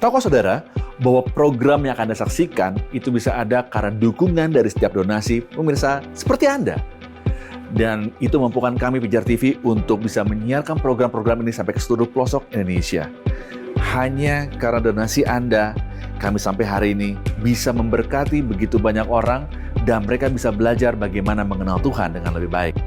Tahukah saudara bahwa program yang akan Anda saksikan itu bisa ada karena dukungan dari setiap donasi pemirsa seperti Anda. Dan itu memampukan kami Pijar TV untuk bisa menyiarkan program-program ini sampai ke seluruh pelosok Indonesia. Hanya karena donasi Anda, kami sampai hari ini bisa memberkati begitu banyak orang dan mereka bisa belajar bagaimana mengenal Tuhan dengan lebih baik.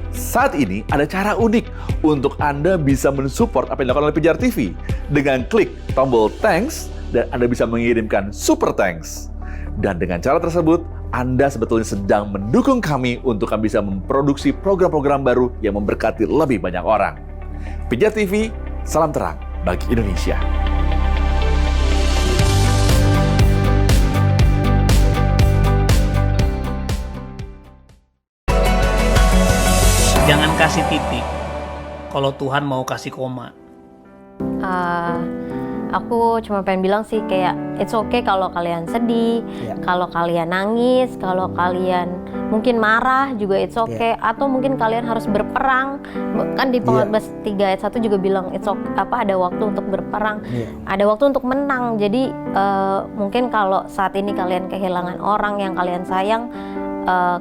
Saat ini ada cara unik untuk Anda bisa mensupport apa yang dilakukan oleh Pijar TV dengan klik tombol thanks dan Anda bisa mengirimkan super thanks. Dan dengan cara tersebut, Anda sebetulnya sedang mendukung kami untuk kami bisa memproduksi program-program baru yang memberkati lebih banyak orang. Pijar TV, salam terang bagi Indonesia. Jangan kasih titik kalau Tuhan mau kasih koma. Aku cuma pengen bilang sih kayak it's okay kalau kalian sedih, kalau kalian nangis, kalau kalian mungkin marah juga it's okay, atau mungkin kalian harus berperang. Kan di Pengkhotbah 3 ayat 1 juga bilang it's okay, ada waktu untuk berperang, ada waktu untuk menang. Jadi mungkin kalau saat ini kalian kehilangan orang yang kalian sayang,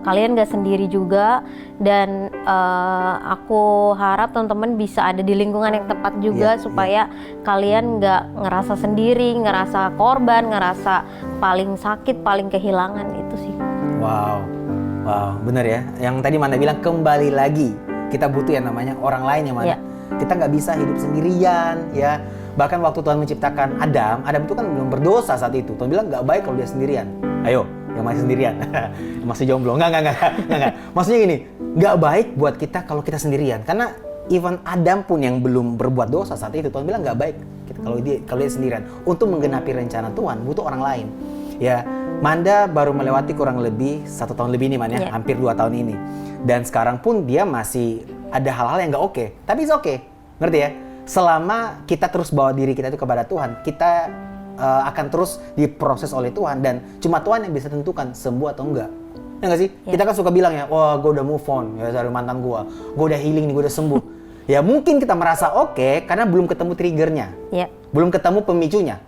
kalian gak sendiri juga. Dan aku harap teman-teman bisa ada di lingkungan yang tepat juga supaya kalian gak ngerasa sendiri, ngerasa korban, ngerasa paling sakit, paling kehilangan. Itu sih. Wow, bener ya. Yang tadi Manda bilang kembali lagi kita butuh yang namanya orang lain ya Manda. Kita nggak bisa hidup sendirian ya. Bahkan waktu Tuhan menciptakan Adam itu kan belum berdosa saat itu. Tuhan bilang nggak baik kalau dia sendirian. Ayo, yang masih sendirian, masih jomblo. Enggak. Maksudnya gini, nggak baik buat kita kalau kita sendirian. Karena even Adam pun yang belum berbuat dosa saat itu, Tuhan bilang nggak baik kalau dia sendirian. Untuk menggenapi rencana Tuhan, butuh orang lain. Ya, Manda baru melewati kurang lebih 1 tahun lebih nih, Man ya, hampir 2 tahun ini. Dan sekarang pun dia masih ada hal-hal yang nggak oke. Tapi it's okay, ngerti ya? Selama kita terus bawa diri kita itu kepada Tuhan, kita akan terus diproses oleh Tuhan. Dan cuma Tuhan yang bisa tentukan sembuh atau enggak. Ya nggak sih? Kita kan suka bilang ya, wah gue udah move on ya dari mantan gue udah healing nih, gue udah sembuh. Ya mungkin kita merasa oke karena belum ketemu triggernya, belum ketemu pemicunya.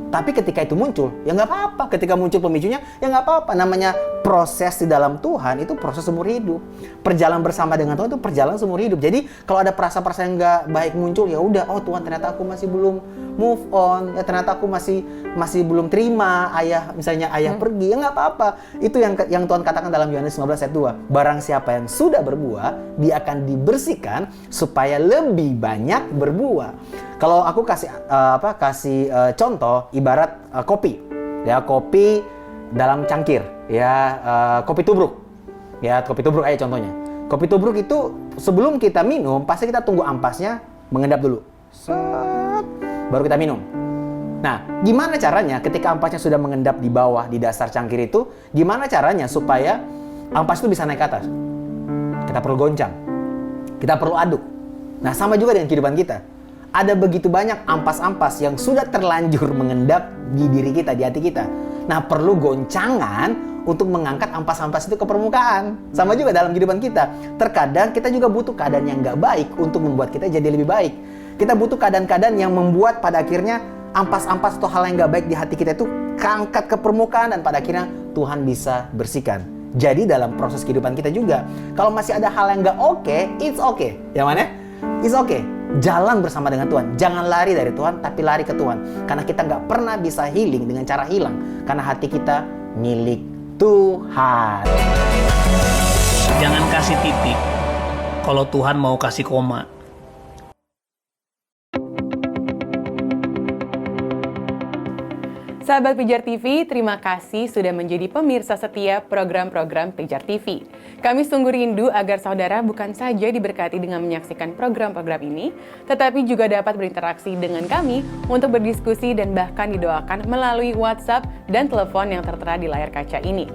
Tapi ketika itu muncul, ya nggak apa-apa. Ketika muncul pemicunya, ya nggak apa-apa. Namanya proses di dalam Tuhan itu proses seumur hidup. Perjalanan bersama dengan Tuhan itu perjalanan seumur hidup. Jadi kalau ada perasaan-perasaan yang nggak baik muncul, ya udah, oh Tuhan ternyata aku masih belum move on. Ya ternyata aku masih belum terima misalnya ayah pergi. Ya nggak apa-apa. Itu yang Tuhan katakan dalam Yohanes 15 ayat 2. Barang siapa yang sudah berbuah, dia akan dibersihkan supaya lebih banyak berbuah. Kalau aku kasih contoh ibarat kopi. Ya, kopi dalam cangkir, ya, kopi tubruk. Ya, kopi tubruk aja contohnya. Kopi tubruk itu sebelum kita minum pasti kita tunggu ampasnya mengendap dulu. Baru kita minum. Nah, gimana caranya ketika ampasnya sudah mengendap di bawah di dasar cangkir itu, gimana caranya supaya ampas itu bisa naik ke atas? Kita perlu goncang. Kita perlu aduk. Nah, sama juga dengan kehidupan kita. Ada begitu banyak ampas-ampas yang sudah terlanjur mengendap di diri kita, di hati kita. Nah, perlu goncangan untuk mengangkat ampas-ampas itu ke permukaan. Sama juga dalam kehidupan kita. Terkadang kita juga butuh keadaan yang nggak baik untuk membuat kita jadi lebih baik. Kita butuh keadaan-keadaan yang membuat pada akhirnya ampas-ampas atau hal yang nggak baik di hati kita itu keangkat ke permukaan dan pada akhirnya Tuhan bisa bersihkan. Jadi dalam proses kehidupan kita juga, kalau masih ada hal yang nggak oke, it's okay. Yang mana? It's okay. Jalan bersama dengan Tuhan. Jangan lari dari Tuhan, tapi lari ke Tuhan. Karena kita nggak pernah bisa healing dengan cara hilang. Karena hati kita milik Tuhan. Jangan kasih titik kalau Tuhan mau kasih koma. Sahabat Pijar TV, terima kasih sudah menjadi pemirsa setia program-program Pijar TV. Kami sungguh rindu agar saudara bukan saja diberkati dengan menyaksikan program-program ini, tetapi juga dapat berinteraksi dengan kami untuk berdiskusi dan bahkan didoakan melalui WhatsApp dan telepon yang tertera di layar kaca ini.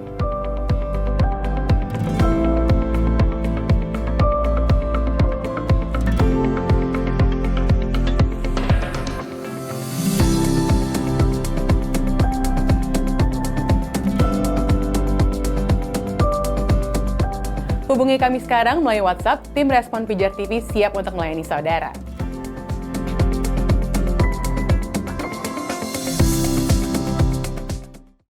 Hubungi kami sekarang melalui WhatsApp, tim Respon Pijar TV siap untuk melayani saudara.